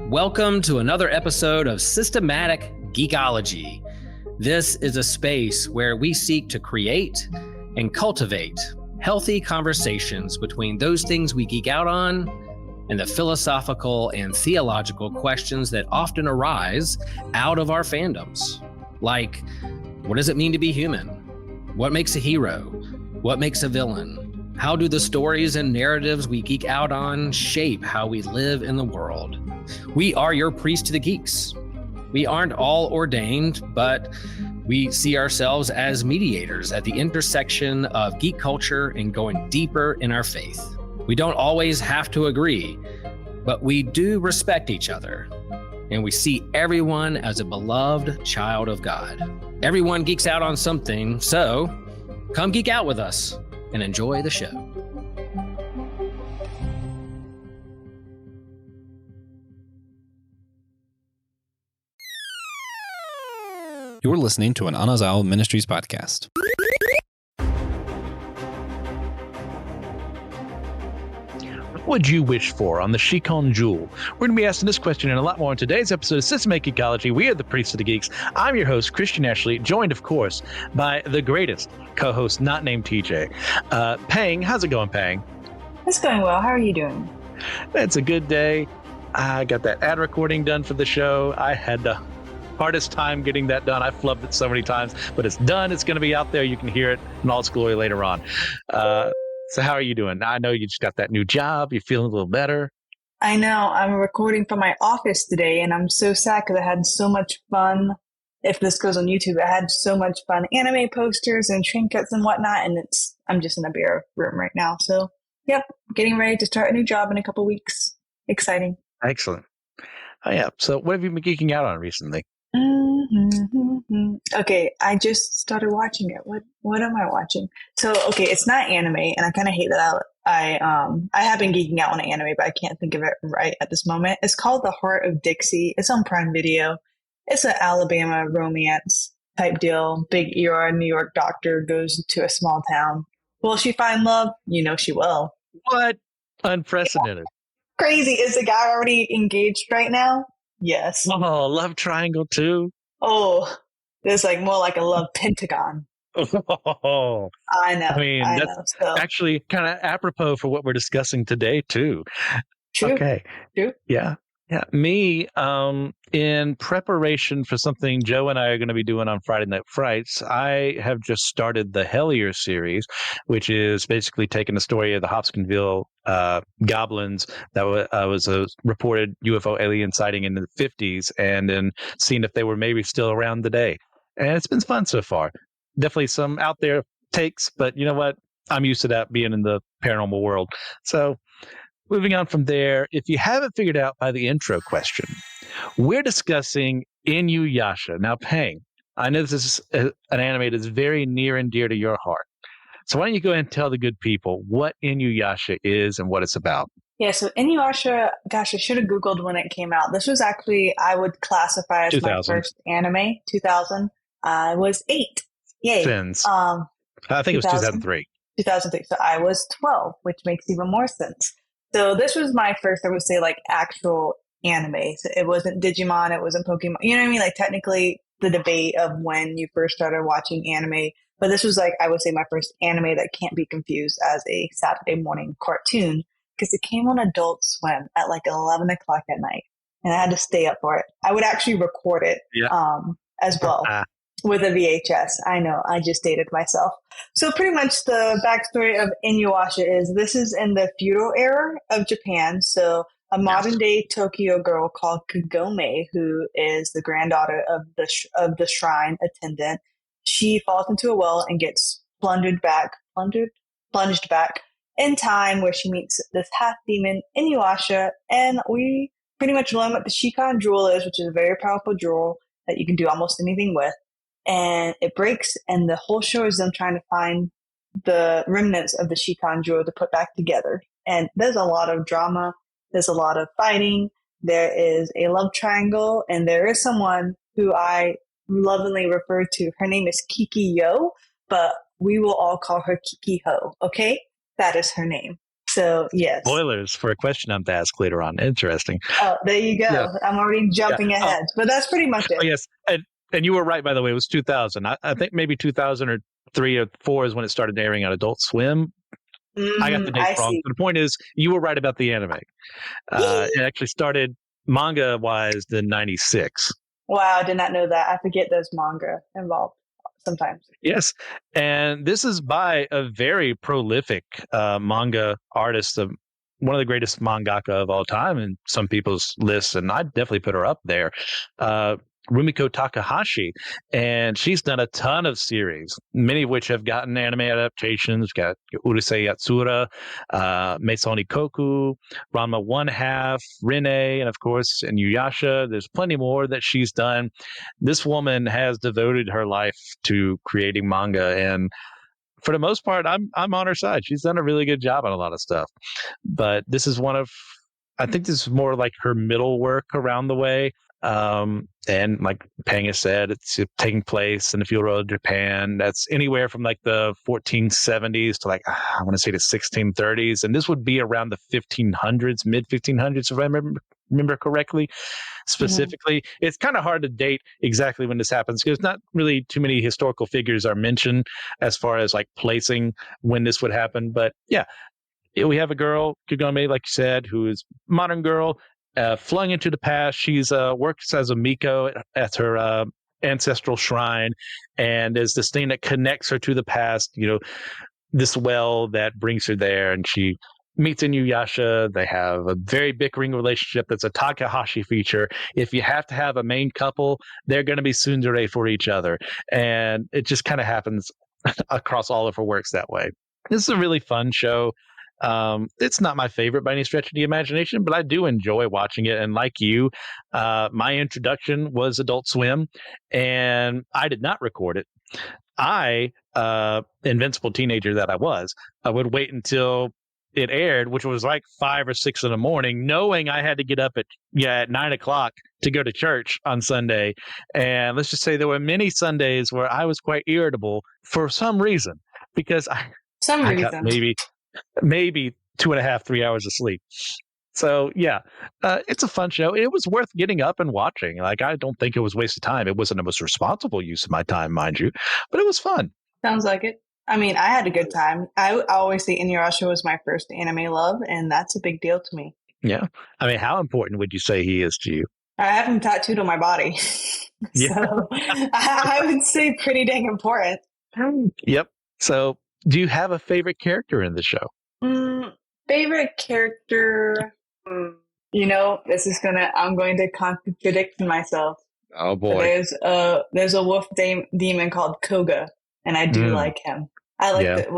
Welcome to another episode of Systematic Geekology. This is a space where we seek to create and cultivate healthy conversations between those things we geek out on and the philosophical and theological questions that often arise out of our fandoms. Like, what does it mean to be human? What makes a hero? What makes a villain? How do the stories and narratives we geek out on shape how we live in the world? We are your priest to the geeks. We aren't all ordained, but we see ourselves as mediators at the intersection of geek culture and going deeper in our faith. We don't always have to agree, but we do respect each other, and we see everyone as a beloved child of God. Everyone geeks out on something, so come geek out with us and enjoy the show. You're listening to an Anazao Ministries podcast. What would you wish for on the Shikon Jewel? We're going to be asking this question and a lot more in today's episode of Systematic Geekology. We are the Priests of the Geeks. I'm your host, Christian Ashley, joined, of course, by the greatest co-host not named TJ. Pang, how's it going, Pang? It's going well. How are you doing? It's a good day. I got that ad recording done for the show. I had the hardest time getting that done. I flubbed it so many times, but it's done. It's going to be out there. You can hear it in all its glory later on. So how are you doing? I know you just got that new job. You feeling a little better? I know. I'm recording from my office today, and I'm so sad because I had so much fun. If this goes on YouTube, I had so much fun. Anime posters and trinkets and whatnot, and I'm just in a bare room right now. So, yep, getting ready to start a new job in a couple weeks. Exciting. Excellent. Oh, yeah. So what have you been geeking out on recently? Okay, I just started watching it. What am I watching? So, okay, it's not anime, and I kind of hate that I have been geeking out on anime, but I can't think of it right at this moment. It's called The Heart of Dixie. It's on Prime Video. It's an Alabama romance type deal. Big ER New York doctor goes to a small town. Will she find love? You know she will. What? Unprecedented. Crazy. Is the guy already engaged right now? Yes. Oh, love triangle too. Oh, there's like more like a love pentagon. Oh, I know. I mean, that's actually kind of apropos for what we're discussing today too. True. Okay. True. Yeah. Yeah. Me, in preparation for something Joe and I are going to be doing on Friday Night Frights, I have just started the Hellier series, which is basically taking the story of the Hopkinsville goblins that was a reported UFO alien sighting in the 50s, and then seeing if they were maybe still around today. And it's been fun so far. Definitely some out there takes, but you know what? I'm used to that being in the paranormal world. So moving on from there, if you haven't figured out by the intro question, we're discussing Inuyasha. Now, Pang, I know this is an anime that's very near and dear to your heart. So why don't you go ahead and tell the good people what Inuyasha is and what it's about? Yeah, so Inuyasha, gosh, I should have Googled when it came out. This was actually, I would classify as 2000. my first anime, 2000. I was 8. Yay. Fins. I think it was 2003. 2003. So I was 12, which makes even more sense. So this was my first, I would say, like, actual anime. So it wasn't Digimon, it wasn't Pokemon. You know what I mean? Like, technically, the debate of when you first started watching anime. But this was, like, I would say my first anime that can't be confused as a Saturday morning cartoon, because it came on Adult Swim at, like, 11 o'clock at night. And I had to stay up for it. I would actually record it as well. With a VHS. I know, I just dated myself. So pretty much the backstory of Inuyasha is this is in the feudal era of Japan. So a modern day Tokyo girl called Kagome, who is the granddaughter of the shrine attendant, she falls into a well and gets plunged back in time, where she meets this half demon Inuyasha, and we pretty much learn what the Shikon Jewel is, which is a very powerful jewel that you can do almost anything with. And it breaks, and the whole show is them trying to find the remnants of the Shikon Jewel to put back together. And there's a lot of drama. There's a lot of fighting. There is a love triangle, and there is someone who I lovingly refer to. Her name is Kikyo, but we will all call her Kikyo, okay? That is her name. So yes. Spoilers for a question I'm to ask later on. Interesting. Oh, there you go. Yeah. I'm already jumping ahead, but that's pretty much it. Oh, yes. And you were right, by the way. It was 2000. I think maybe 2003 or 4 is when it started airing on Adult Swim. I got the dates wrong. See. But the point is, you were right about the anime. It actually started manga-wise in 96. Wow, I did not know that. I forget there's manga involved sometimes. Yes. And this is by a very prolific manga artist, one of the greatest mangaka of all time in some people's lists, and I'd definitely put her up there. Rumiko Takahashi, and she's done a ton of series, many of which have gotten anime adaptations. We've got Urusei Yatsura, Maison Ikoku, Ranma One Half, Rene, and of course Inuyasha. There's plenty more that she's done. This woman has devoted her life to creating manga, and for the most part, I'm on her side. She's done a really good job on a lot of stuff. But this is I think this is more like her middle work around the way. And like Panga said, it's taking place in the feudal of Japan. That's anywhere from like the 1470s to like, I want to say the 1630s. And this would be around the 1500s, mid 1500s, if I remember correctly. Specifically, It's kind of hard to date exactly when this happens because not really too many historical figures are mentioned as far as like placing when this would happen. But yeah, we have a girl, Kagome, like you said, who is a modern girl, flung into the past. She's works as a miko at her ancestral shrine, and there's this thing that connects her to the past. This well that brings her there, and she meets Inuyasha. They have a very bickering relationship. That's a Takahashi feature. If you have to have a main couple, they're going to be tsundere for each other, and it just kind of happens across all of her works that way. This is a really fun show. It's not my favorite by any stretch of the imagination, but I do enjoy watching it. And like you, my introduction was Adult Swim, and I did not record it. I, invincible teenager that I would wait until it aired, which was like 5 or 6 in the morning, knowing I had to get up at 9:00 to go to church on Sunday. And let's just say there were many Sundays where I was quite irritable for some reason because I got maybe 2.5, 3 hours of sleep. So yeah, it's a fun show. It was worth getting up and watching. Like, I don't think it was a waste of time. It wasn't the most responsible use of my time, mind you, but it was fun. Sounds like it. I mean, I had a good time. I always say Inuyasha was my first anime love, and that's a big deal to me. Yeah. I mean, how important would you say he is to you? I have him tattooed on my body. So I would say pretty dang important. Yep. So do you have a favorite character in the show? Favorite character? This is I'm going to contradict myself. Oh boy. There's a wolf demon called Koga, and I do like him. I like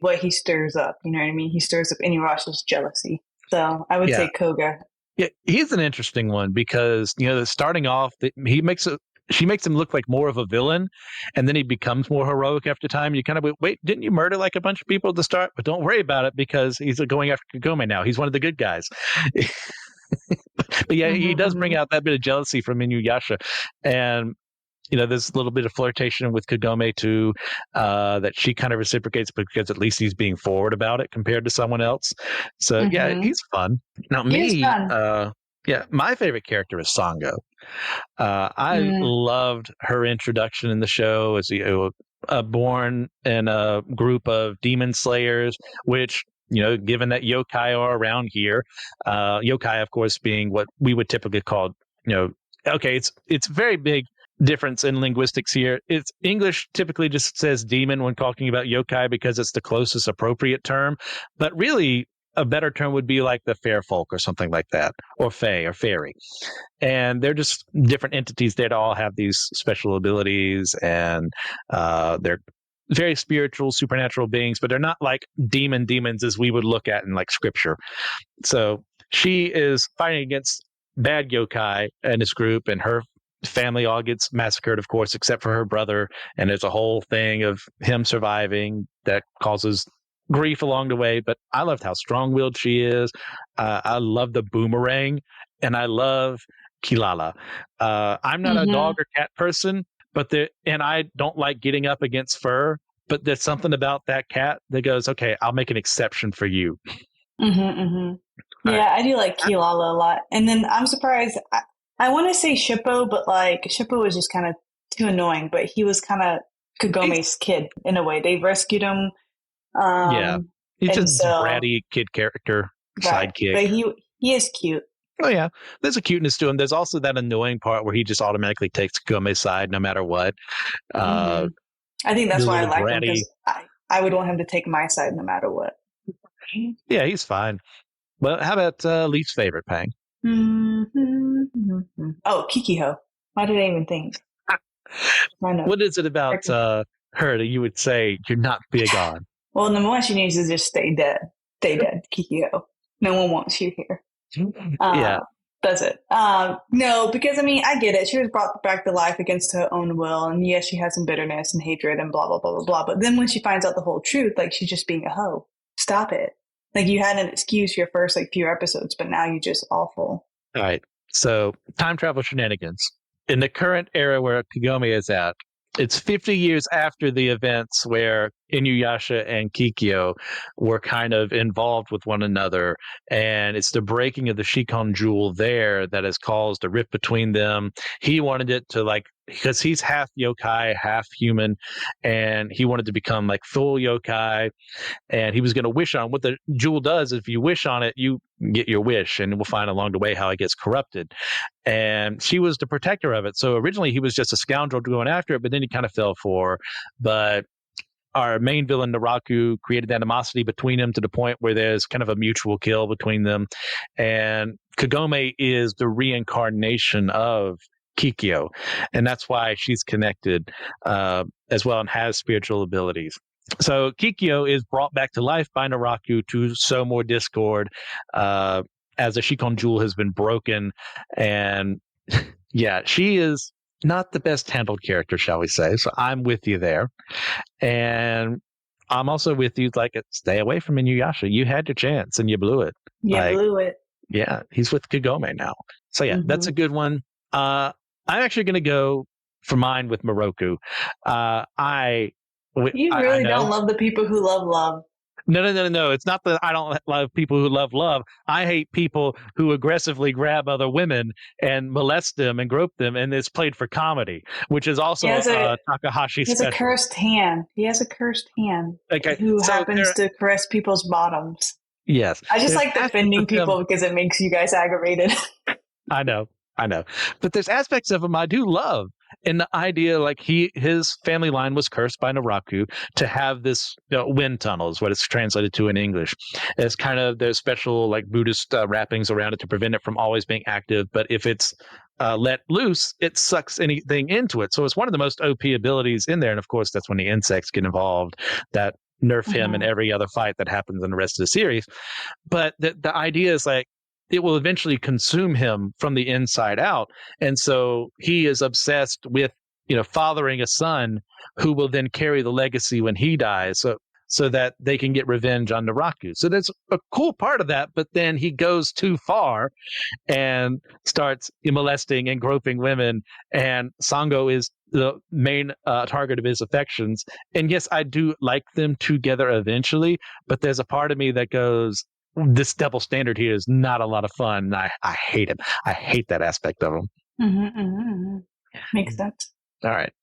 what he stirs up. You know what I mean? He stirs up Inuyasha's jealousy. So I would say Koga. Yeah, he's an interesting one because starting off, she makes him look like more of a villain, and then he becomes more heroic after time. You kind of wait, didn't you murder like a bunch of people at the start? But don't worry about it because he's going after Kagome now. He's one of the good guys. But yeah, he does bring out that bit of jealousy from Inuyasha, and there's a little bit of flirtation with Kagome too, that she kind of reciprocates because at least he's being forward about it compared to someone else. So yeah, he's fun. Now my favorite character is Sango. I loved her introduction in the show as born in a group of demon slayers, which given that yokai are around here, yokai, of course, being what we would typically call, it's very big difference in linguistics here. It's English typically just says demon when talking about yokai because it's the closest appropriate term, but really a better term would be like the fair folk or something like that, or fae or fairy. And they're just different entities that all have these special abilities, and they're very spiritual, supernatural beings, but they're not like demons as we would look at in like scripture. So she is fighting against bad yokai in this group, and her family all gets massacred, of course, except for her brother. And there's a whole thing of him surviving that causes grief along the way. But I loved how strong-willed she is. I love the boomerang, and I love Kilala. I'm not a dog or cat person, and I don't like getting up against fur. But there's something about that cat that goes, okay, I'll make an exception for you. Yeah, right. I do like Kilala a lot. And then I'm surprised. I want to say Shippo, but like Shippo was just kind of too annoying. But he was kind of Kagome's kid in a way. They rescued him, Yeah. He's and just a so bratty kid character, right. sidekick. But he is cute. Oh yeah, there's a cuteness to him. There's also that annoying part where he just automatically takes Kagome's side no matter what. Hmm. I think The that's why I little like him bratty. because I would want him to take my side no matter what. Yeah, he's fine. Well, how about least favorite, Pang? Oh, Kikyo. Why did I even think? I know. What is it about her that you would say you're not big on? Well, number one, she needs to just stay dead. Stay dead, Kikyo. No one wants you here. Yeah, That's it. No, because I mean, I get it. She was brought back to life against her own will, and yes, she has some bitterness and hatred and blah blah blah blah blah. But then when she finds out the whole truth, like she's just being a hoe. Stop it. Like you had an excuse your first like few episodes, but now you're just awful. all right. So, time travel shenanigans. In the current era where Kagome is at, it's 50 years after the events where Inuyasha and Kikyo were kind of involved with one another. And it's the breaking of the Shikon Jewel there that has caused a rift between them. He wanted it to because he's half yokai, half human, and he wanted to become like full yokai. And he was going to wish on what the jewel does. If you wish on it, you get your wish, and we'll find along the way how it gets corrupted. And she was the protector of it. So originally he was just a scoundrel going after it, but then he kind of fell for her. But our main villain, Naraku, created animosity between them to the point where there's kind of a mutual kill between them. And Kagome is the reincarnation of Kikyo. And that's why she's connected as well and has spiritual abilities. So Kikyo is brought back to life by Naraku to sow more discord as the Shikon Jewel has been broken. And yeah, she is not the best handled character, shall we say. So I'm with you there. And I'm also with you, like, stay away from Inuyasha. You had your chance and you blew it. You blew it. Yeah, he's with Kagome now. So yeah, that's a good one. I'm actually going to go for mine with Moroku. You really don't love the people who love love. No. It's not that I don't love people who love love. I hate people who aggressively grab other women and molest them and grope them, and it's played for comedy, which is also Takahashi's He has special. a cursed hand. He has a cursed hand. Okay, who happens to caress people's bottoms. Yes. I just like defending people because it makes you guys aggravated. I know. But there's aspects of him I do love. And the idea, like his family line was cursed by Naraku to have this wind tunnel is what it's translated to in English. It's kind of there's special like Buddhist wrappings around it to prevent it from always being active. But if it's let loose, it sucks anything into it. So it's one of the most OP abilities in there. And of course, that's when the insects get involved that nerf him in every other fight that happens in the rest of the series. But the idea is like, it will eventually consume him from the inside out. And so he is obsessed with, fathering a son who will then carry the legacy when he dies. So that they can get revenge on Naraku. So there's a cool part of that, but then he goes too far and starts molesting and groping women. And Sango is the main target of his affections. And yes, I do like them together eventually, but there's a part of me that goes, this double standard here is not a lot of fun. I hate him. I hate that aspect of him. Makes sense. All right.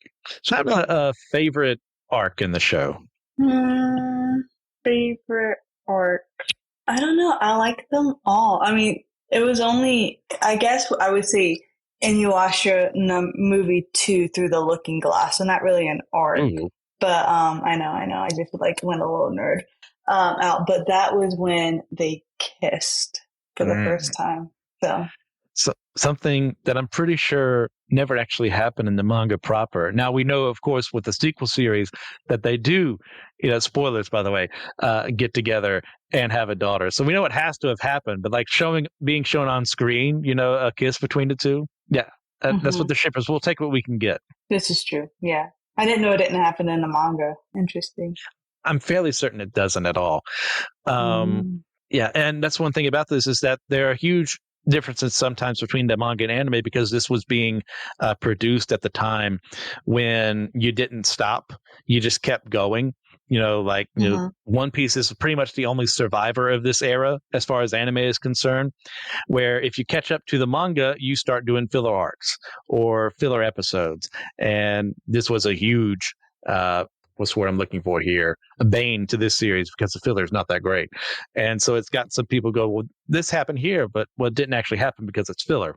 So how about a favorite arc in the show? Favorite arc? I don't know. I like them all. I mean, it was only, I guess I would say Inuyasha movie 2 Through the Looking Glass. So not really an arc. But I know. I just went a little nerd. Out, but that was when they kissed for the first time. So something that I'm pretty sure never actually happened in the manga proper. Now we know, of course, with the sequel series that they do, spoilers by the way, get together and have a daughter. So we know it has to have happened. But like being shown on screen, a kiss between the two, yeah, that's what the shippers. We'll take what we can get. This is true. Yeah, I didn't know it didn't happen in the manga. Interesting. I'm fairly certain it doesn't at all. Yeah, and that's one thing about this is that there are huge differences sometimes between the manga and anime because this was being produced at the time when you didn't stop, you just kept going. One Piece is pretty much the only survivor of this era as far as anime is concerned, where if you catch up to the manga, you start doing filler arcs or filler episodes. And this was a huge, what's the word I'm looking for here? A bane to this series because the filler is not that great. And so it's got some people go, well, this happened here, but it didn't actually happen because it's filler.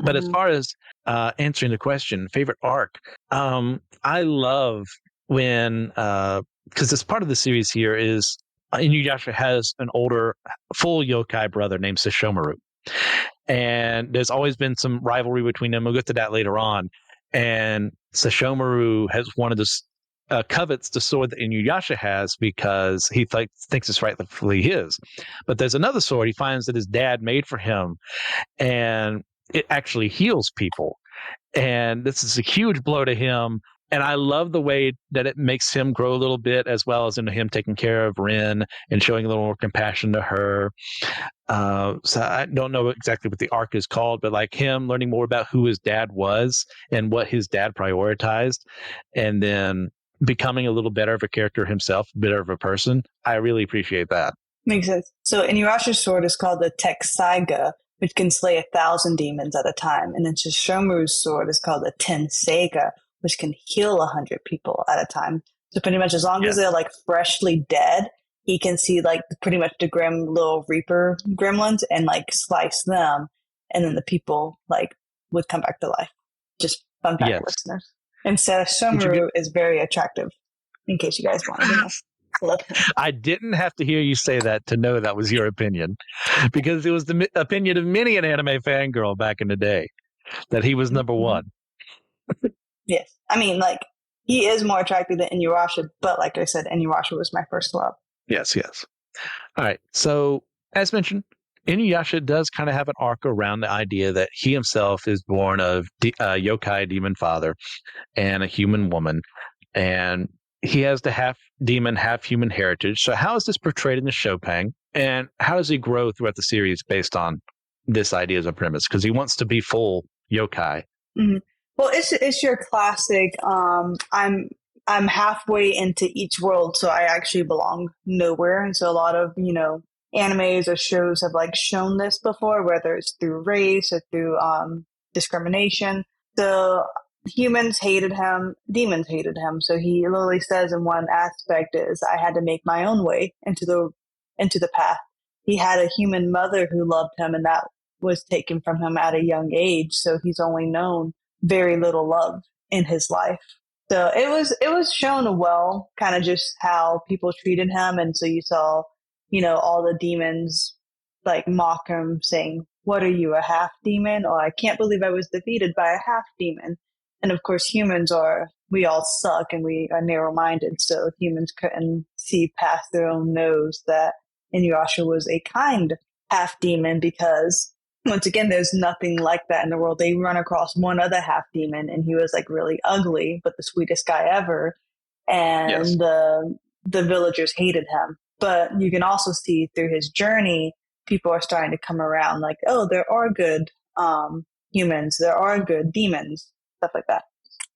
But as far as answering the question, favorite arc, I love when, because this part of the series here is Inuyasha has an older full yokai brother named Sesshomaru. And there's always been some rivalry between them. We'll get to that later on. And Sesshomaru has one of the covets the sword that Inuyasha has because he thinks it's rightfully his. But there's another sword he finds that his dad made for him, and it actually heals people. And this is a huge blow to him. And I love the way that it makes him grow a little bit, as well as into him taking care of Rin and showing a little more compassion to her. So I don't know exactly what the arc is called, but like him learning more about who his dad was and what his dad prioritized, and then becoming a little better of a character himself, better of a person. I really appreciate that. Makes sense. So Inuyasha's sword is called the Texaiga, which can slay 1,000 demons at a time. And then Sesshomaru's sword is called the Tenseiga, which can heal 100 people at a time. So pretty much as long as they're like freshly dead, he can see like pretty much the grim little Reaper gremlins and like slice them. And then the people like would come back to life. Just fun fact, listeners. And Sesshomaru is very attractive, in case you guys want to know. Love him. I didn't have to hear you say that to know that was your opinion, because it was the opinion of many an anime fangirl back in the day that he was number one. Yes. I mean, like, he is more attractive than Inuyasha, but like I said, Inuyasha was my first love. Yes. All right. So, as mentioned, Inuyasha does kind of have an arc around the idea that he himself is born of yokai demon father and a human woman, and he has the half demon, half human heritage. So how is this portrayed in the Chopin, and how does he grow throughout the series based on this idea as a premise? Because he wants to be full yokai. Mm-hmm. Well, it's your classic. I'm halfway into each world, so I actually belong nowhere. And so a lot of animes or shows have like shown this before, whether it's through race or through discrimination. So humans hated him, demons hated him. So he literally says in one aspect is, I had to make my own way into the path. He had a human mother who loved him, and that was taken from him at a young age. So he's only known very little love in his life. So it was shown well, kind of just how people treated him. And so you saw, all the demons like mock him, saying, "What are you, a half demon?" Or, "I can't believe I was defeated by a half demon." And of course, we all suck and we are narrow-minded. So humans couldn't see past their own nose that Inuyasha was a kind half demon, because once again, there's nothing like that in the world. They run across one other half demon, and he was like really ugly, but the sweetest guy ever. And the villagers hated him. But you can also see through his journey, people are starting to come around like, oh, there are good humans, there are good demons, stuff like that.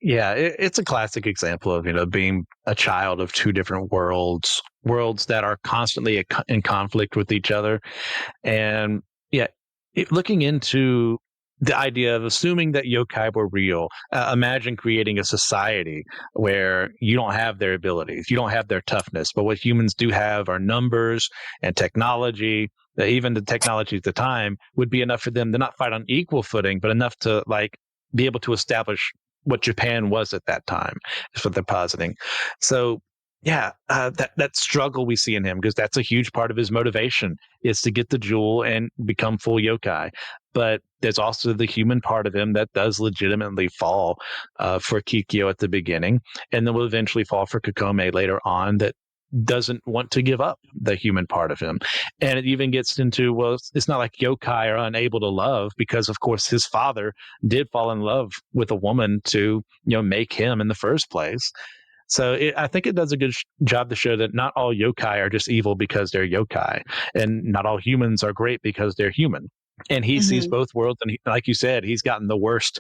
Yeah, it's a classic example of, being a child of two different worlds that are constantly in conflict with each other. And looking into the idea of assuming that yokai were real, imagine creating a society where you don't have their abilities, you don't have their toughness, but what humans do have are numbers and technology. That even the technology at the time would be enough for them to not fight on equal footing, but enough to like be able to establish what Japan was at that time, is what they're positing. So that struggle we see in him, because that's a huge part of his motivation, is to get the jewel and become full yokai. But there's also the human part of him that does legitimately fall for Kikyo at the beginning, and then will eventually fall for Kagome later on, that doesn't want to give up the human part of him. And it even gets into, well, it's not like yokai are unable to love, because of course his father did fall in love with a woman to make him in the first place. So I think it does a good job to show that not all yokai are just evil because they're yokai, and not all humans are great because they're human. And he sees Mhm. both worlds, and like you said, he's gotten the worst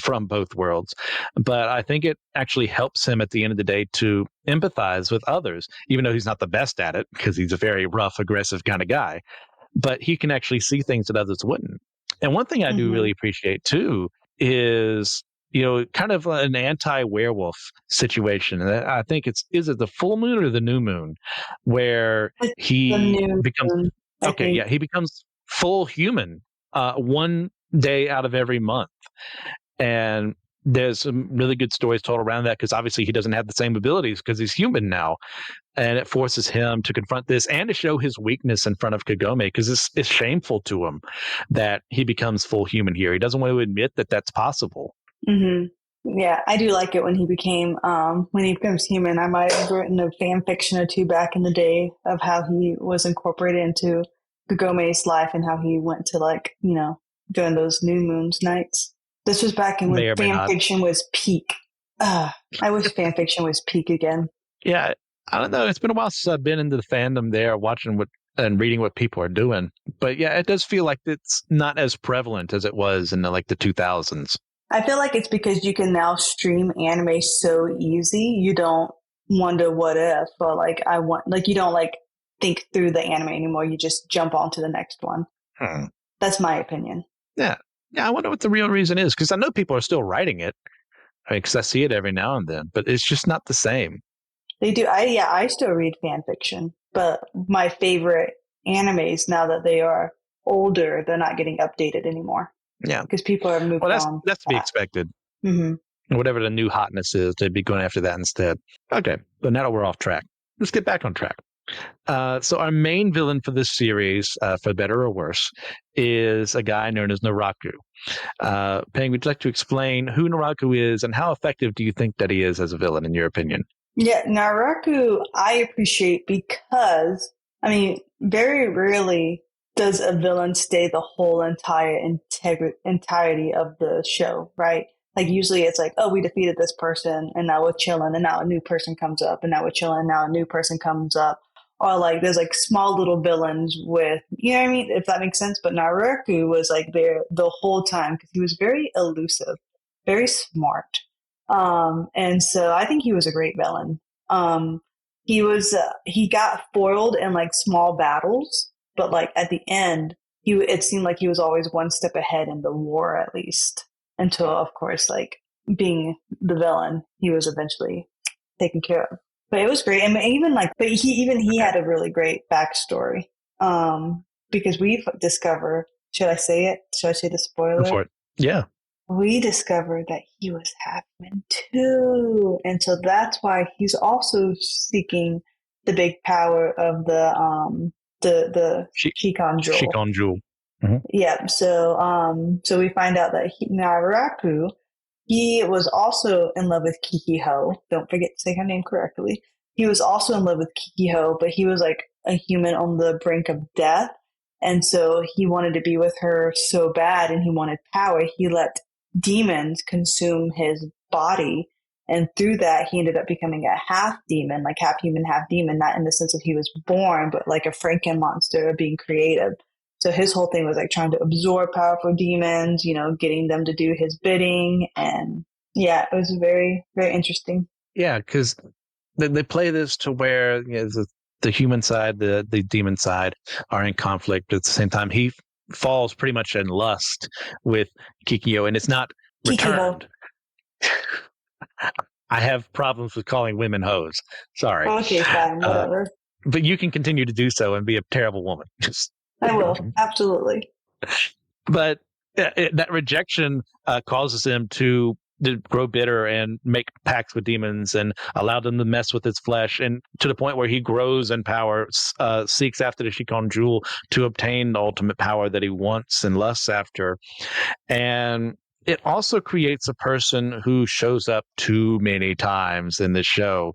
from both worlds. But I think it actually helps him at the end of the day to empathize with others, even though he's not the best at it because he's a very rough, aggressive kind of guy. But he can actually see things that others wouldn't. And one thing I do Mhm. really appreciate too is kind of an anti-werewolf situation. And I think is it the full moon or the new moon where It's the he new becomes moon, I okay, think. yeah, he becomes full human one day out of every month. And there's some really good stories told around that because obviously he doesn't have the same abilities because he's human now. And it forces him to confront this and to show his weakness in front of Kagome because it's shameful to him that he becomes full human here. He doesn't want to admit that that's possible. Hmm. Yeah, I do like it when he becomes human. I might have written a fan fiction or two back in the day of how he was incorporated into Kagome's life and how he went to during those new moons nights. This was back in when May or may fan not. fiction was peak. I wish fan fiction was peak again. Yeah, I don't know. It's been a while since I've been into the fandom there, watching what and reading what people are doing. But yeah, it does feel like it's not as prevalent as it was in the 2000s. I feel like it's because you can now stream anime so easy. You don't wonder what if, or you don't think through the anime anymore. You just jump on to the next one. Hmm. That's my opinion. Yeah. Yeah, I wonder what the real reason is because I know people are still writing it. Because I see it every now and then, but it's just not the same. They do. I still read fan fiction, but my favorite animes now that they are older, they're not getting updated anymore. Yeah. Because people have moved Well, on. that's to be expected. Mm-hmm. Whatever the new hotness is, they'd be going after that instead. Okay, but now that we're off track, let's get back on track. So our main villain for this series, for better or worse, is a guy known as Naraku. Peng, would you like to explain who Naraku is and how effective do you think that he is as a villain, in your opinion? Yeah, Naraku, I appreciate because, very rarely does a villain stay the whole entirety of the show, right? Like usually it's like, oh, we defeated this person and now we're chilling and now a new person comes up and now we're chilling and now a new person comes up. Or there's small little villains with, you know what I mean? If that makes sense. But Naraku was there the whole time because he was very elusive, very smart. And so I think he was a great villain. He got foiled in small battles, but at the end, it seemed like he was always one step ahead in the war, at least until, of course, being the villain, he was eventually taken care of. But it was great, and but he had a really great backstory. Because we've discovered. Should I say it? Should I say the spoiler? Go for it. Yeah. We discovered that he was half-human too. And so that's why he's also seeking the big power of the Shikon Jewel. Shikon Jewel. Mm-hmm. Yeah. So we find out that Naraku, he was also in love with Kikyo. Don't forget to say her name correctly. He was also in love with Kikyo, but he was a human on the brink of death. And so he wanted to be with her so bad and he wanted power. He let demons consume his body. And through that, he ended up becoming a half demon, half human, half demon, not in the sense of he was born, but a Franken monster being created. So his whole thing was trying to absorb powerful demons, getting them to do his bidding. And yeah, it was very, very interesting. Yeah, because they play this to where the human side, the demon side are in conflict. But at the same time, he falls pretty much in lust with Kikyo, and it's not returned. I have problems with calling women hoes. Sorry. Okay, fine, whatever. But you can continue to do so and be a terrible woman. I will, absolutely. But that rejection causes him to grow bitter and make pacts with demons and allow them to mess with his flesh, and to the point where he grows in power, seeks after the Shikon Jewel to obtain the ultimate power that he wants and lusts after. And it also creates a person who shows up too many times in the show.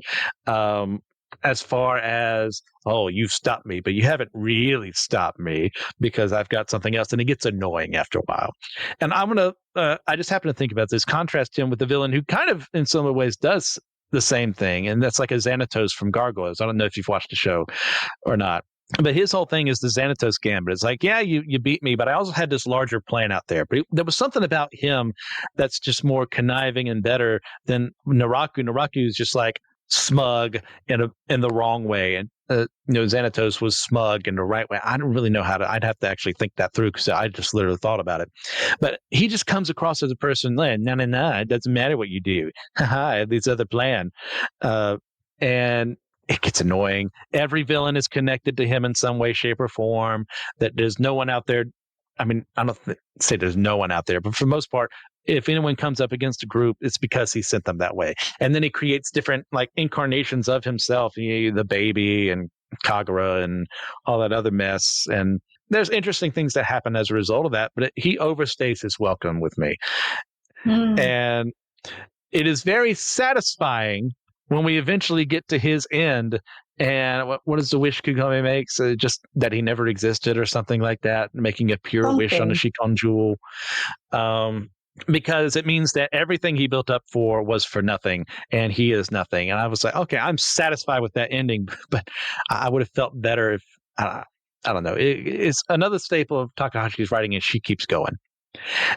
As far as, oh, you've stopped me, but you haven't really stopped me because I've got something else. And it gets annoying after a while. And I just happen to think about this, contrast him with the villain who kind of, in some ways, does the same thing. And that's like a Xanatos from Gargoyles. I don't know if you've watched the show or not. But his whole thing is the Xanatos Gambit. It's like, yeah, you beat me, but I also had this larger plan out there. But there was something about him that's just more conniving and better than Naraku. Naraku is just like smug in the wrong way, and Xanatos was smug in the right way. I don't really know how to. I'd have to actually think that through because I just literally thought about it. But he just comes across as a person. No, it doesn't matter what you do. I have this other plan, and it gets annoying. Every villain is connected to him in some way, shape, or form. That there's no one out there. I mean, I don't say there's no one out there, but for the most part, if anyone comes up against a group, it's because he sent them that way. And then he creates different like incarnations of himself, the baby and Kagura and all that other mess. And there's interesting things that happen as a result of that, but he overstays his welcome with me. And it is very satisfying when we eventually get to his end. And what is the wish Kagome makes? Just that he never existed or something like that, making a pure wish on the Shikon Jewel. Because it means that everything he built up for was for nothing, and he is nothing. And I was like, okay, I'm satisfied with that ending, but I would have felt better if, I don't know. It's another staple of Takahashi's writing is she keeps going.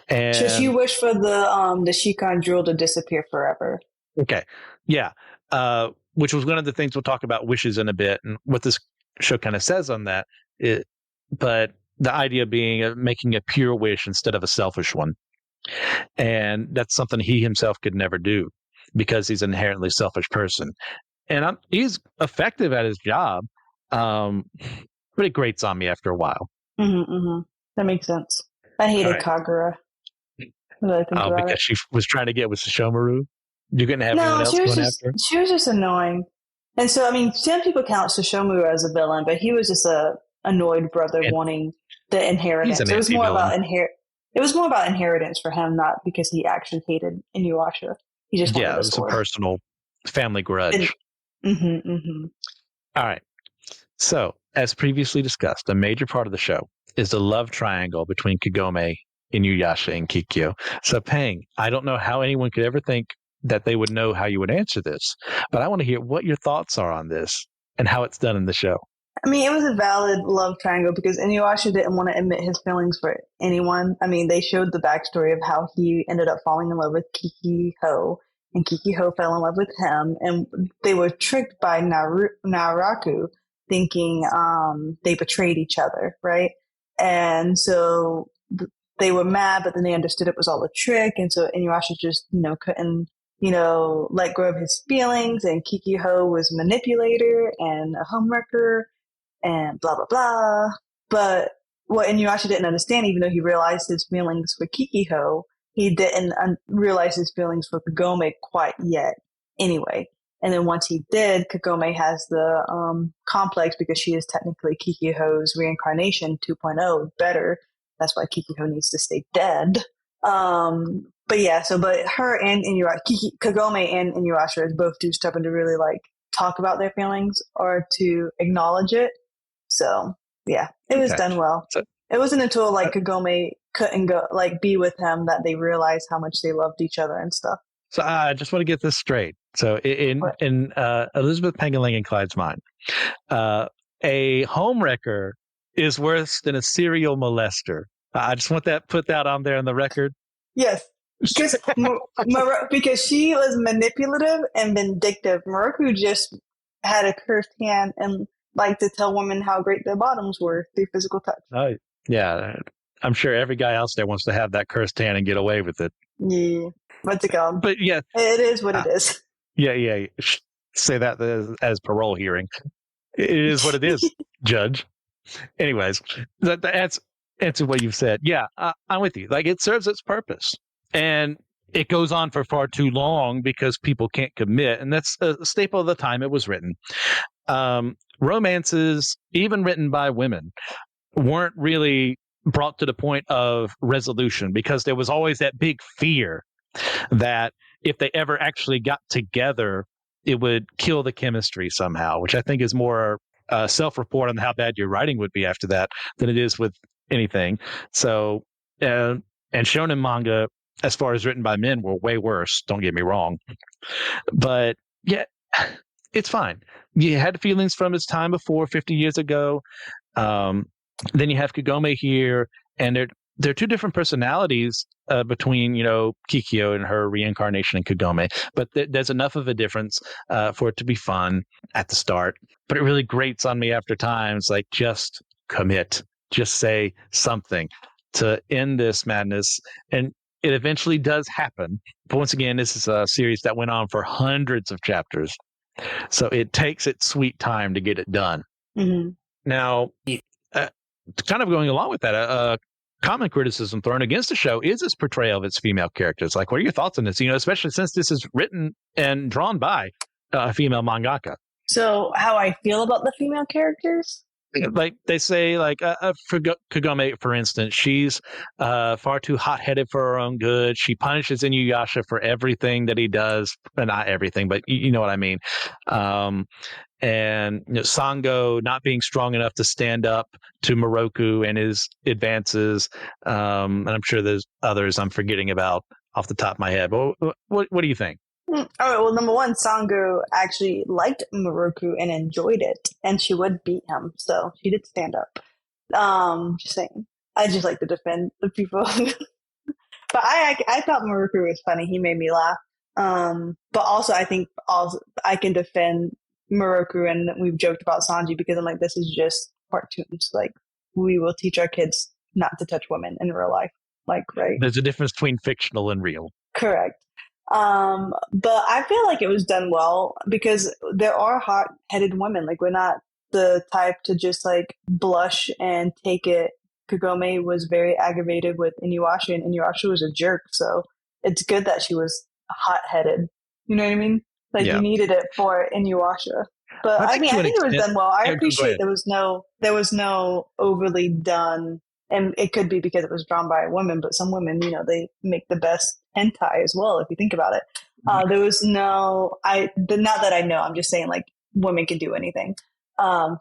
And so she wished for the Shikon Jewel to disappear forever. Okay. Yeah. Which was one of the things we'll talk about wishes in a bit and what this show kind of says on that. But the idea being making a pure wish instead of a selfish one. And that's something he himself could never do because he's an inherently selfish person. And he's effective at his job, but it grates on me after a while. That makes sense. I hated Kagura. Because she was trying to get with Sesshomaru? You couldn't have anyone else going after? She was just annoying. And so, I mean, some people count Sesshomaru as a villain, but he was just a annoyed brother wanting the inheritance. It was more about inheritance for him, not because he actually hated Inuyasha. He just wanted it was a personal family grudge. All right. So, as previously discussed, a major part of the show is the love triangle between Kagome, Inuyasha, and Kikyo. So, Pang, I don't know how anyone could ever think that they would know how you would answer this, but I want to hear what your thoughts are on this and how it's done in the show. I mean, it was a valid love triangle because Inuyasha didn't want to admit his feelings for anyone. I mean, they showed the backstory of how he ended up falling in love with Kikyo, and Kikyo fell in love with him, and they were tricked by Naraku, thinking they betrayed each other, right? And so they were mad, but then they understood it was all a trick, and so Inuyasha just, couldn't, let go of his feelings, and Kikyo was a manipulator and a homewrecker, and blah, blah, blah. But what Inuyasha didn't understand, even though he realized his feelings for Kikyo, he didn't realize his feelings for Kagome quite yet anyway. And then once he did, Kagome has the complex because she is technically Kikyo's reincarnation 2.0 better. That's why Kikyo needs to stay dead. But her and Inuyasha, Kagome and Inuyasha is both too stubborn to really talk about their feelings or to acknowledge it. So yeah, it was done well. So, it wasn't until Kagome couldn't go be with him that they realized how much they loved each other and stuff. So I just want to get this straight. So in Elizabeth Pengeling and Clyde's mind, a homewrecker is worse than a serial molester. I just want put that on there on the record. Yes, because she was manipulative and vindictive. Moroku just had a cursed hand and liked to tell women how great their bottoms were through physical touch. Oh, yeah. I'm sure every guy else there wants to have that cursed hand and get away with it. Yeah. What's it called? But yeah. It is what it is. Yeah. Say that as parole hearing. It is what it is, Judge. Anyways, that's answer what you've said. Yeah, I'm with you. It serves its purpose. And it goes on for far too long because people can't commit. And that's a staple of the time it was written. Romances, even written by women, weren't really brought to the point of resolution because there was always that big fear that if they ever actually got together, it would kill the chemistry somehow, which I think is more self-report on how bad your writing would be after that than it is with anything. So, and shonen manga, as far as written by men, were way worse. Don't get me wrong. But yeah, it's fine. You had feelings from his time before, 50 years ago. Then you have Kagome here, and they're two different personalities between, Kikyo and her reincarnation and Kagome. But there's enough of a difference for it to be fun at the start. But it really grates on me after times, like, just commit, just say something to end this madness. And it eventually does happen. But once again, this is a series that went on for hundreds of chapters. So it takes its sweet time to get it done. Mm-hmm. Now, kind of going along with that, a common criticism thrown against the show is its portrayal of its female characters. Like, what are your thoughts on this? Especially since this is written and drawn by a female mangaka. So how I feel about the female characters? Like they say, for Kagome, for instance, she's far too hot-headed for her own good. She punishes Inuyasha for everything that he does, but not everything, but you know what I mean. And Sango not being strong enough to stand up to Moroku and his advances. And I'm sure there's others I'm forgetting about off the top of my head. But what do you think? All right. Well, number one, Sango actually liked Moroku and enjoyed it, and she would beat him, so she did stand up. Just saying. I just like to defend the people. But I thought Moroku was funny. He made me laugh. But also, I think I can defend Moroku, and we've joked about Sanji because I'm like, this is just cartoons. Like, we will teach our kids not to touch women in real life. Like, right? There's a difference between fictional and real. Correct. But I feel like it was done well because there are hot-headed women. Like, we're not the type to just like blush and take it. Kagome was very aggravated with Inuyasha, and Inuyasha was a jerk. So it's good that she was hot-headed. You know what I mean? Like, you needed it for Inuyasha. But I think it was done well. I appreciate there was no overly done, and it could be because it was drawn by a woman, but some women, they make the best hentai as well, if you think about it. There was not that I know, I'm just saying, like, women can do anything.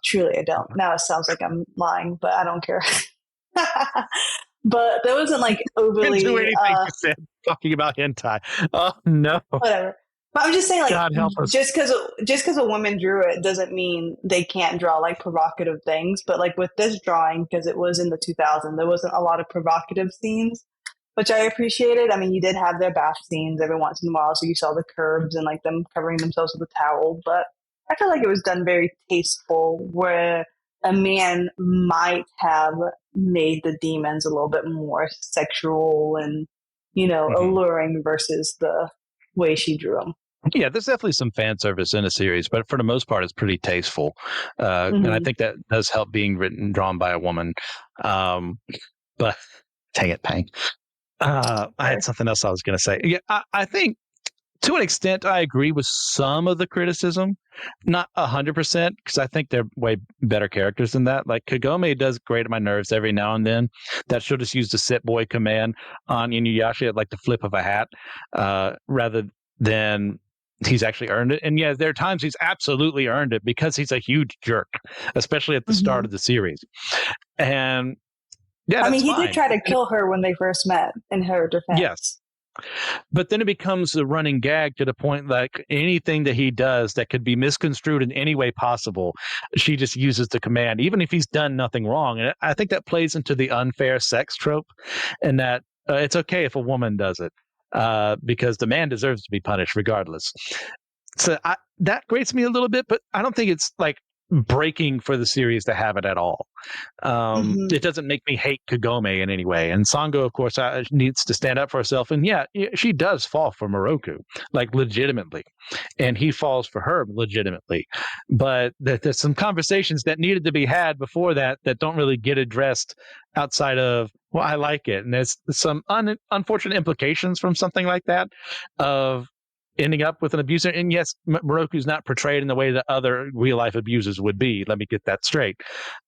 Truly, I don't. Now it sounds like I'm lying, but I don't care. But there wasn't like overly. Do anything you said talking about hentai. Oh no. Whatever. But I'm just saying, like, God help us. just because a woman drew it doesn't mean they can't draw like provocative things. But like with this drawing, because it was in the 2000s, there wasn't a lot of provocative scenes, which I appreciated. I mean, you did have their bath scenes every once in a while, so you saw the curves and like them covering themselves with a towel. But I feel like it was done very tasteful, where a man might have made the demons a little bit more sexual and, alluring versus the way she drew them. Yeah, there's definitely some fan service in the series, but for the most part, it's pretty tasteful. And I think that does help being drawn by a woman. But dang it, Pang. I had something else I was going to say. Yeah, I think to an extent, I agree with some of the criticism. Not 100%, because I think they're way better characters than that. Like, Kagome does grate my nerves every now and then. That she'll just use the sit boy command on Inuyasha at like the flip of a hat, rather than he's actually earned it. And yeah, there are times he's absolutely earned it because he's a huge jerk, especially at the start of the series. And yeah, I mean, he fine. did try to kill her when they first met, in her defense. Yes. But then it becomes a running gag to the point like anything that he does that could be misconstrued in any way possible, she just uses the command, even if he's done nothing wrong. And I think that plays into the unfair sex trope, and that it's okay if a woman does it, because the man deserves to be punished regardless. So that grates me a little bit, but I don't think it's like breaking for the series to have it at all. It doesn't make me hate Kagome in any way. And Sango, of course, needs to stand up for herself. And yeah, she does fall for Moroku, like legitimately. And he falls for her legitimately. But there's some conversations that needed to be had before that don't really get addressed outside of, well, I like it. And there's some unfortunate implications from something like that of ending up with an abuser. And yes, Moroku's not portrayed in the way that other real life abusers would be. Let me get that straight.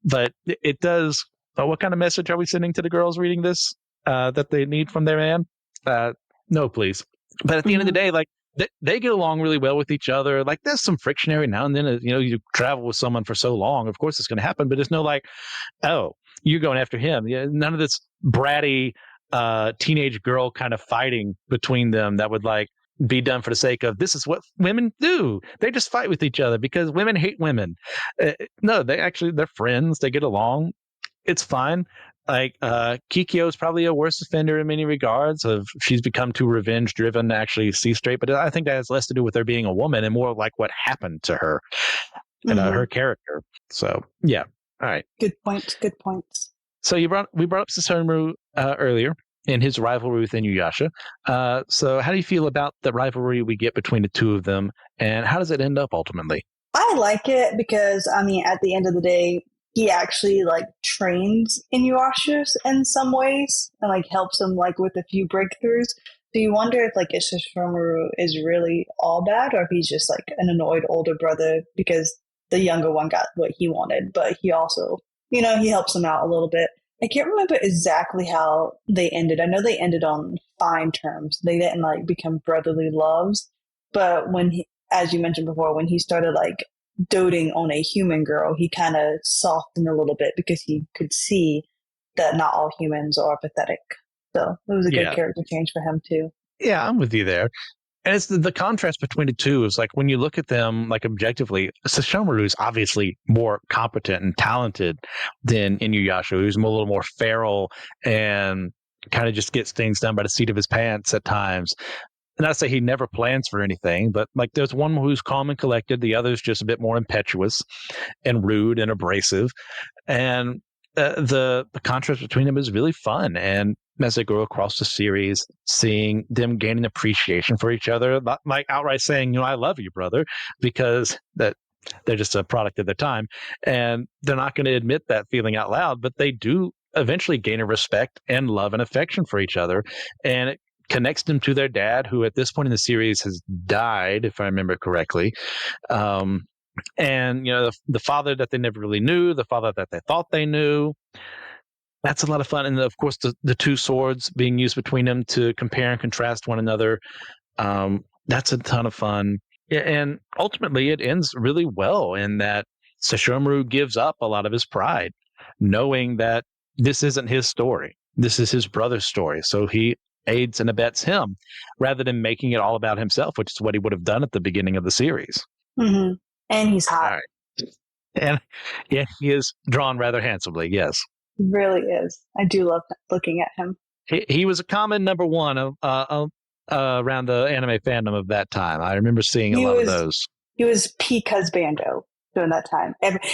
But it does. What kind of message are we sending to the girls reading this that they need from their man? No, please. But at the end of the day, like they get along really well with each other. Like there's some friction every now and then. You travel with someone for so long, of course it's going to happen. But it's no like, oh, you're going after him. Yeah, none of this bratty teenage girl kind of fighting between them that would like be done for the sake of this is what women do. They just fight with each other because women hate women. No, they're friends. They get along. It's fine. Like Kikyo is probably a worse offender in many regards. Of she's become too revenge driven to actually see straight. But I think that has less to do with her being a woman and more like what happened to her and her character. So yeah, all right. Good points. Good points. So we brought up Susumu earlier in his rivalry with Inuyasha. So how do you feel about the rivalry we get between the two of them, and how does it end up ultimately? I like it because, I mean, at the end of the day, he actually like trains Inuyasha in some ways and like helps him like with a few breakthroughs. So you wonder if like Ishishimaru is really all bad, or if he's just like an annoyed older brother because the younger one got what he wanted, but he also, he helps him out a little bit. I can't remember exactly how they ended. I know they ended on fine terms. They didn't like become brotherly loves, but when he, as you mentioned before, when he started like doting on a human girl, he kind of softened a little bit because he could see that not all humans are pathetic. So it was a good character change for him too. Yeah, I'm with you there. And it's the contrast between the two is like when you look at them like objectively, Sesshomaru is obviously more competent and talented than Inuyasha, who's a little more feral and kind of just gets things done by the seat of his pants at times. Not to say he never plans for anything, but like there's one who's calm and collected, the other's just a bit more impetuous and rude and abrasive. And the contrast between them is really fun. And as they go across the series, seeing them gaining appreciation for each other, like outright saying, I love you, brother, because that they're just a product of their time. And they're not going to admit that feeling out loud, but they do eventually gain a respect and love and affection for each other. And it connects them to their dad, who at this point in the series has died, if I remember correctly. And, the father that they never really knew, the father that they thought they knew. That's a lot of fun. And of course, the two swords being used between them to compare and contrast one another. That's a ton of fun. And ultimately, it ends really well in that Sesshomaru gives up a lot of his pride, knowing that this isn't his story. This is his brother's story. So he aids and abets him rather than making it all about himself, which is what he would have done at the beginning of the series. Mm-hmm. And he's hot. Right. And yeah, he is drawn rather handsomely, yes. He really is. I do love looking at him. He was a common number one around the anime fandom of that time. I remember seeing a lot of those. He was peak husbando during that time.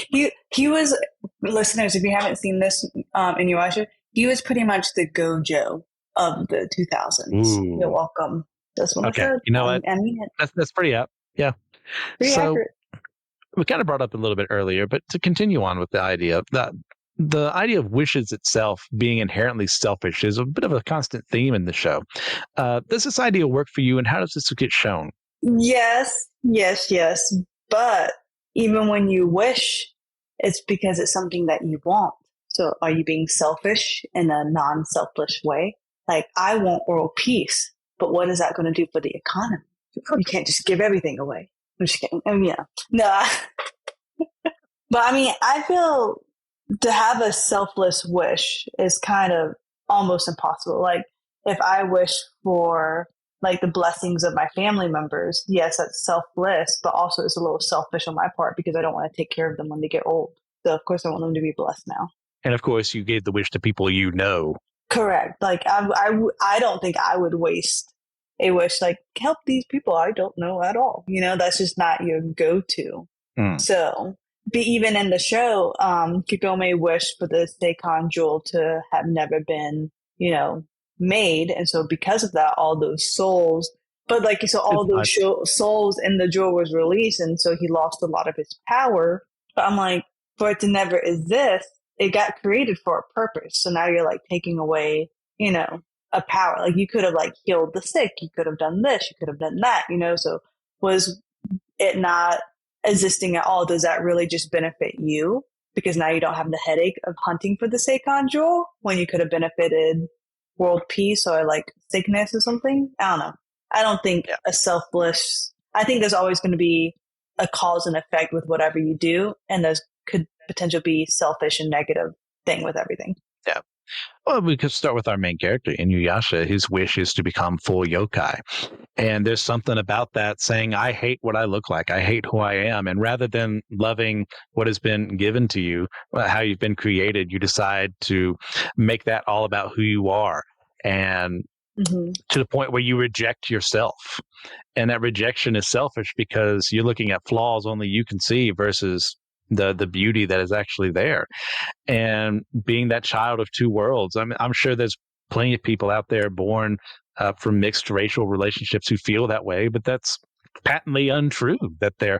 He was, listeners, if you haven't seen this Inuyasha, he was pretty much the Gojo of the 2000s. Ooh. You're welcome. That's what okay. I said. You know what? That's pretty up. Yeah. Pretty accurate. We kind of brought up a little bit earlier, but to continue on with the idea that the idea of wishes itself being inherently selfish is a bit of a constant theme in the show. Does this idea work for you, and how does this get shown? Yes. But even when you wish, it's because it's something that you want. So are you being selfish in a non-selfish way? Like, I want world peace, but what is that going to do for the economy? You can't just give everything away. I'm just kidding. No. But I mean, I feel to have a selfless wish is kind of almost impossible. Like, if I wish for like the blessings of my family members, yes, that's selfless, but also it's a little selfish on my part because I don't want to take care of them when they get old. So of course I want them to be blessed now. And of course you gave the wish to people you know. Correct. Like I don't think I would waste a wish like help these people I don't know at all. That's just not your go-to. So, but even in the show, Kagome wished for the Shikon Jewel to have never been, made. And so because of that, all those souls, but like, so all those souls in the jewel was released. And so he lost a lot of his power. But I'm like, for it to never exist, it got created for a purpose. So now you're like taking away, a power. Like you could have like healed the sick. You could have done this. You could have done that, so was it not existing at all? Does that really just benefit you? Because now you don't have the headache of hunting for the Shikon Jewel when you could have benefited world peace or like sickness or something. I don't know. I don't think I think there's always going to be a cause and effect with whatever you do. And there's could potentially be selfish and negative thing with everything. Yeah. Well, we could start with our main character, Inuyasha. His wish is to become full yokai. And there's something about that saying, I hate what I look like. I hate who I am. And rather than loving what has been given to you, how you've been created, you decide to make that all about who you are. And to the point where you reject yourself. And that rejection is selfish because you're looking at flaws only you can see versus the beauty that is actually there. And being that child of two worlds, I'm sure there's plenty of people out there born from mixed racial relationships who feel that way, but that's patently untrue, that they're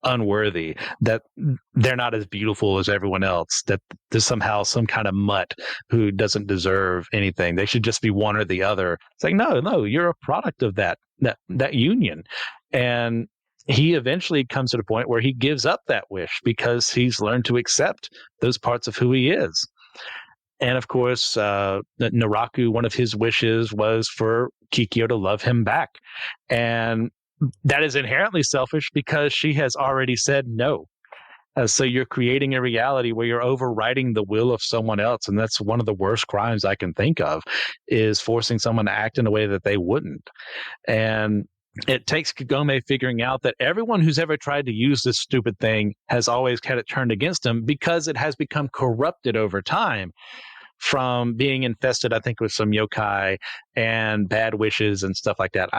unworthy, that they're not as beautiful as everyone else, that there's somehow some kind of mutt who doesn't deserve anything. They should just be one or the other. It's like, no, you're a product of that union. And he eventually comes to the point where he gives up that wish because he's learned to accept those parts of who he is. And of course, Naraku, one of his wishes was for Kikyo to love him back. And that is inherently selfish because she has already said no. So you're creating a reality where you're overriding the will of someone else. And that's one of the worst crimes I can think of, is forcing someone to act in a way that they wouldn't. And it takes Kagome figuring out that everyone who's ever tried to use this stupid thing has always had it turned against them because it has become corrupted over time from being infested, I think, with some yokai and bad wishes and stuff like that.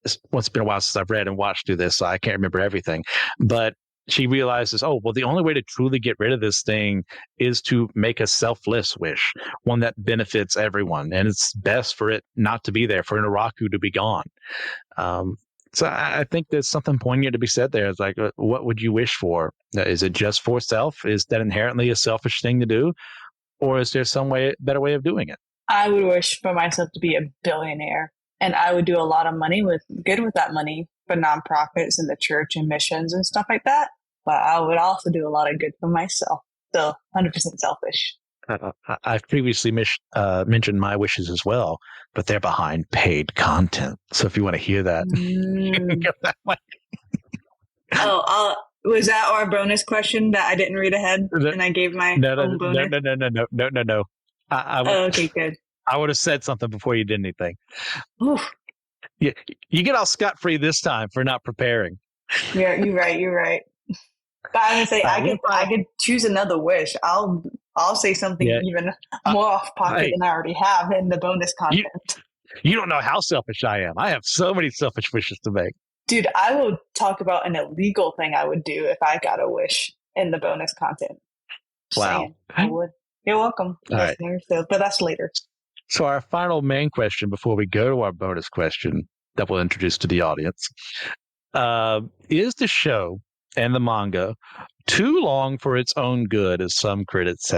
It's been a while since I've read and watched through this, so I can't remember everything. But she realizes, the only way to truly get rid of this thing is to make a selfless wish, one that benefits everyone. And it's best for it not to be there, for Naraku to be gone. So I think there's something poignant to be said there. It's like, what would you wish for? Is it just for self? Is that inherently a selfish thing to do? Or is there some better way of doing it? I would wish for myself to be a billionaire, and I would do a lot of money with that money for nonprofits and the church and missions and stuff like that. But I would also do a lot of good for myself. So 100% selfish. I've previously mentioned my wishes as well, but they're behind paid content. So if you want to hear that, you can go that way. Was that our bonus question that I didn't read ahead and I gave my own bonus? No. Okay, good. I would have said something before you did anything. Oof. You get all scot-free this time for not preparing. Yeah, you're right. But I'm gonna say I could choose another wish. I'll say something even more off pocket than I already have in the bonus content. You don't know how selfish I am. I have so many selfish wishes to make. Dude, I will talk about an illegal thing I would do if I got a wish in the bonus content. Wow. I would. You're welcome, listeners. But that's later. So our final main question before we go to our bonus question that we'll introduce to the audience, is the show and the manga too long for its own good, as some critics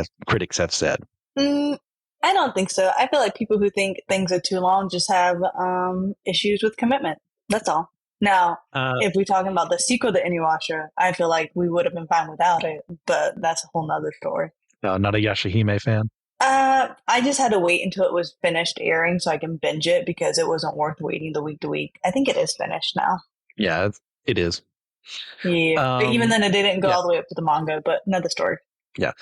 have said? I don't think so. I feel like people who think things are too long just have issues with commitment. That's all. Now, if we're talking about the sequel to Inuyasha, I feel like we would have been fine without it, but that's a whole nother story. Not a Yashahime fan? I just had to wait until it was finished airing so I can binge it because it wasn't worth waiting the week to week. I think it is finished now. Yeah, it is. Yeah, but even then it didn't go all the way up to the manga, but another story. Yeah.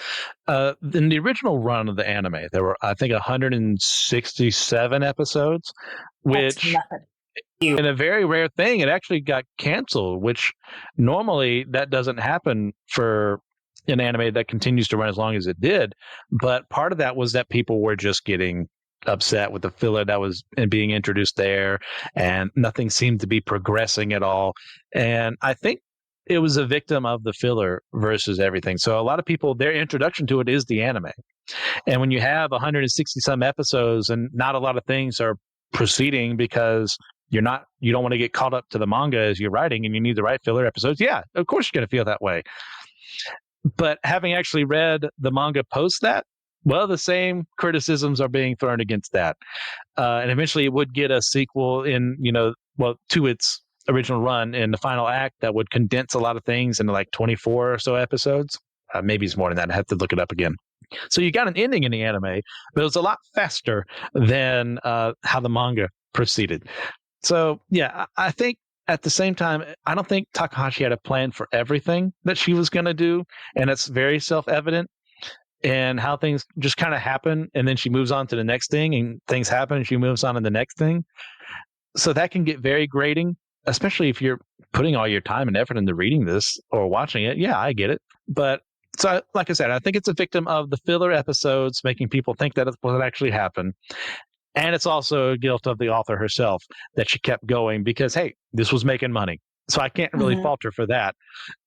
In the original run of the anime, there were, I think, 167 episodes, which... That's nothing. In a very rare thing, it actually got canceled, which normally that doesn't happen for an anime that continues to run as long as it did. But part of that was that people were just getting upset with the filler that was being introduced there, and nothing seemed to be progressing at all. And I think it was a victim of the filler versus everything. So a lot of people, their introduction to it is the anime. And when you have 160 some episodes and not a lot of things are proceeding because you don't want to get caught up to the manga as you're writing and you need the right filler episodes. Yeah, of course you're going to feel that way. But having actually read the manga post that, well, the same criticisms are being thrown against that. And eventually it would get a sequel to its original run in the final act that would condense a lot of things into like 24 or so episodes. Maybe it's more than that. I have to look it up again. So you got an ending in the anime, but it was a lot faster than how the manga proceeded. So, yeah, I think at the same time, I don't think Takahashi had a plan for everything that she was going to do. And it's very self-evident in how things just kind of happen. And then she moves on to the next thing and things happen and she moves on to the next thing. So that can get very grating, especially if you're putting all your time and effort into reading this or watching it. Yeah, I get it. But so, like I said, I think it's a victim of the filler episodes, making people think that it's what actually happened. And it's also a guilt of the author herself that she kept going because, hey, this was making money. So I can't really fault her for that.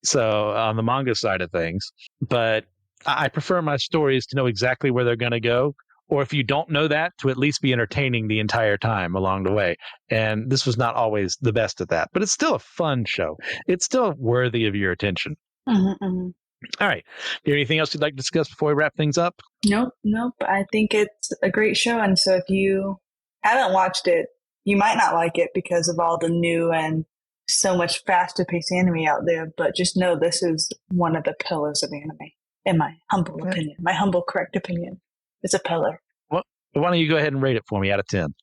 So on the manga side of things, but I prefer my stories to know exactly where they're going to go. Or if you don't know that, to at least be entertaining the entire time along the way. And this was not always the best at that, but it's still a fun show. It's still worthy of your attention. All right. Is there anything else you'd like to discuss before we wrap things up? Nope. I think it's a great show. And so if you haven't watched it, you might not like it because of all the new and so much faster paced anime out there. But just know this is one of the pillars of anime, in my humble opinion, my humble, correct opinion. It's a pillar. Well, why don't you go ahead and rate it for me out of 10?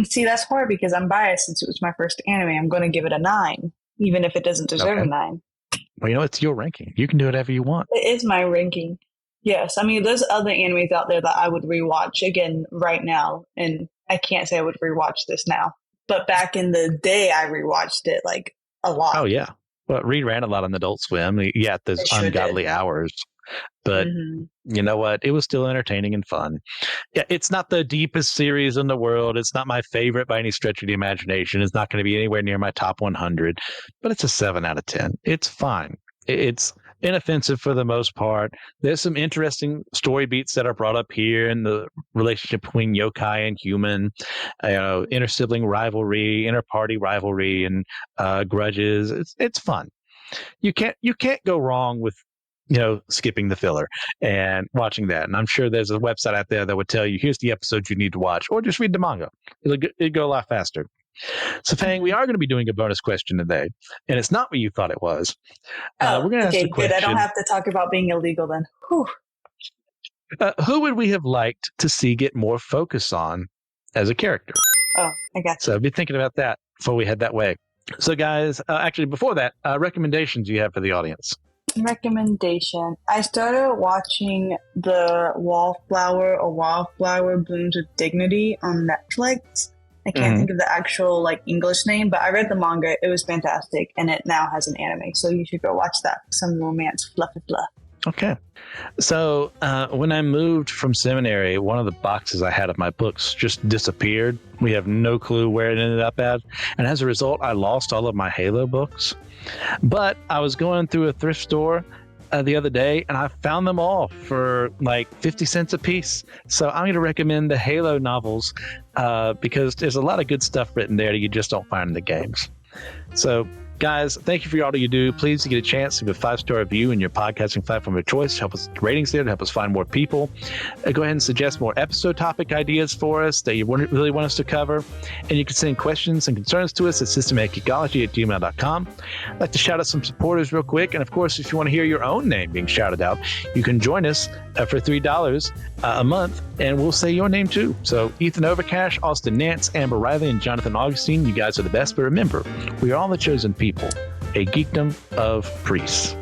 See, that's hard because I'm biased since it was my first anime. I'm going to give it a 9, even if it doesn't deserve a 9. Well, it's your ranking. You can do whatever you want. It is my ranking. Yes. I mean, there's other animes out there that I would rewatch again right now. And I can't say I would rewatch this now. But back in the day, I rewatched it like a lot. Oh, yeah. Well, Reed ran a lot on Adult Swim. Yeah, those ungodly hours. But you know what? It was still entertaining and fun. Yeah, it's not the deepest series in the world. It's not my favorite by any stretch of the imagination. It's not going to be anywhere near my top 100, but it's a 7 out of 10. It's fine. It's inoffensive for the most part. There's some interesting story beats that are brought up here in the relationship between yokai and human, inter-sibling rivalry, inter-party rivalry, and grudges. It's fun. You can't go wrong with skipping the filler and watching that. And I'm sure there's a website out there that would tell you, here's the episodes you need to watch, or just read the manga. It'll go a lot faster. So, Fang, we are going to be doing a bonus question today, and it's not what you thought it was. We're going to ask the question. Good. I don't have to talk about being illegal then. Who would we have liked to see get more focus on as a character? Oh, I got you. So be thinking about that before we head that way. So, guys, actually, before that, recommendations you have for the audience. Recommendation. I started watching the Wallflower Blooms with Dignity on Netflix. I can't think of the actual English name, but I read the manga. It was fantastic, and it now has an anime, so you should go watch that. Some romance, fluffy fluff. Okay. So when I moved from seminary, one of the boxes I had of my books just disappeared. We have no clue where it ended up at. And as a result, I lost all of my Halo books. But I was going through a thrift store the other day, and I found them all for 50 cents a piece. So I'm going to recommend the Halo novels because there's a lot of good stuff written there that you just don't find in the games. So, guys, thank you for all that you do. Please, to get a chance to give a 5-star review in your podcasting platform of choice. Help us ratings there to help us find more people. Go ahead and suggest more episode topic ideas for us that you really want us to cover. And you can send questions and concerns to us at systematicecology@gmail.com. I'd like to shout out some supporters real quick. And of course, if you want to hear your own name being shouted out, you can join us for $3 a month, and we'll say your name too. So Ethan Overcash, Austin Nance, Amber Riley, and Jonathan Augustine, you guys are the best. But remember, we are all the chosen people, a geekdom of priests.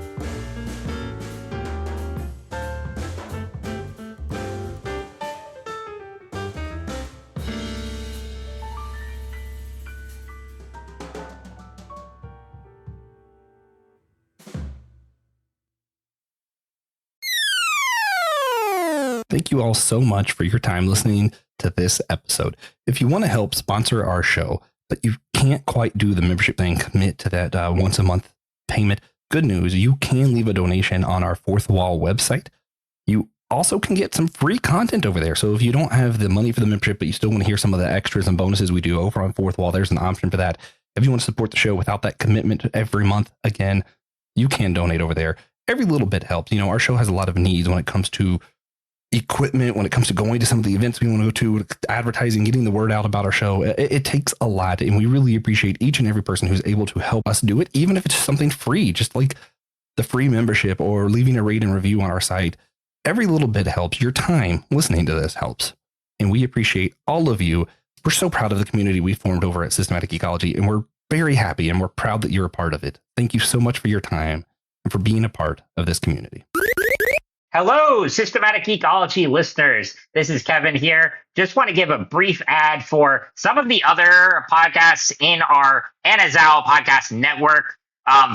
Thank you all so much for your time listening to this episode. If you want to help sponsor our show, but you can't quite do the membership thing, commit to that once a month payment, good news, you can leave a donation on our Fourth Wall website. You also can get some free content over there. So if you don't have the money for the membership, but you still want to hear some of the extras and bonuses we do over on Fourth Wall, there's an option for that. If you want to support the show without that commitment every month, again, you can donate over there. Every little bit helps. Our show has a lot of needs when it comes to equipment, when it comes to going to some of the events we want to go to, advertising, getting the word out about our show. It takes a lot, and we really appreciate each and every person who's able to help us do it, even if it's something free, just like the free membership or leaving a rate and review on our site. Every little bit helps. Your time listening to this helps, and we appreciate all of you. We're so proud of the community we formed over at Systematic Ecology, and we're very happy and we're proud that you're a part of it. Thank you so much for your time and for being a part of this community. Hello, Systematic Geekology listeners. This is Kevin here. Just want to give a brief ad for some of the other podcasts in our Anazao podcast network.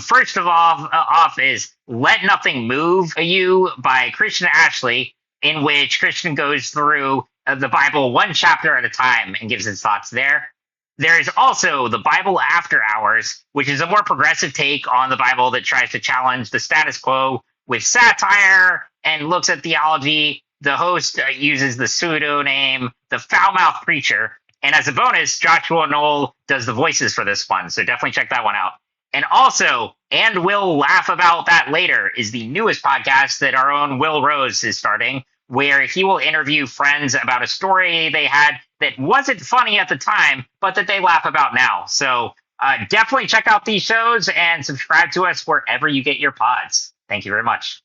First of all, off is Let Nothing Move You by Christian Ashley, in which Christian goes through the Bible one chapter at a time and gives his thoughts there. There is also the Bible After Hours, which is a more progressive take on the Bible that tries to challenge the status quo with satire and looks at theology. The host uses the pseudonym The Foul-Mouthed Preacher. And as a bonus, Joshua Knoll does the voices for this one. So definitely check that one out. And also, and we'll laugh about that later, is the newest podcast that our own Will Rose is starting, where he will interview friends about a story they had that wasn't funny at the time, but that they laugh about now. So definitely check out these shows and subscribe to us wherever you get your pods. Thank you very much.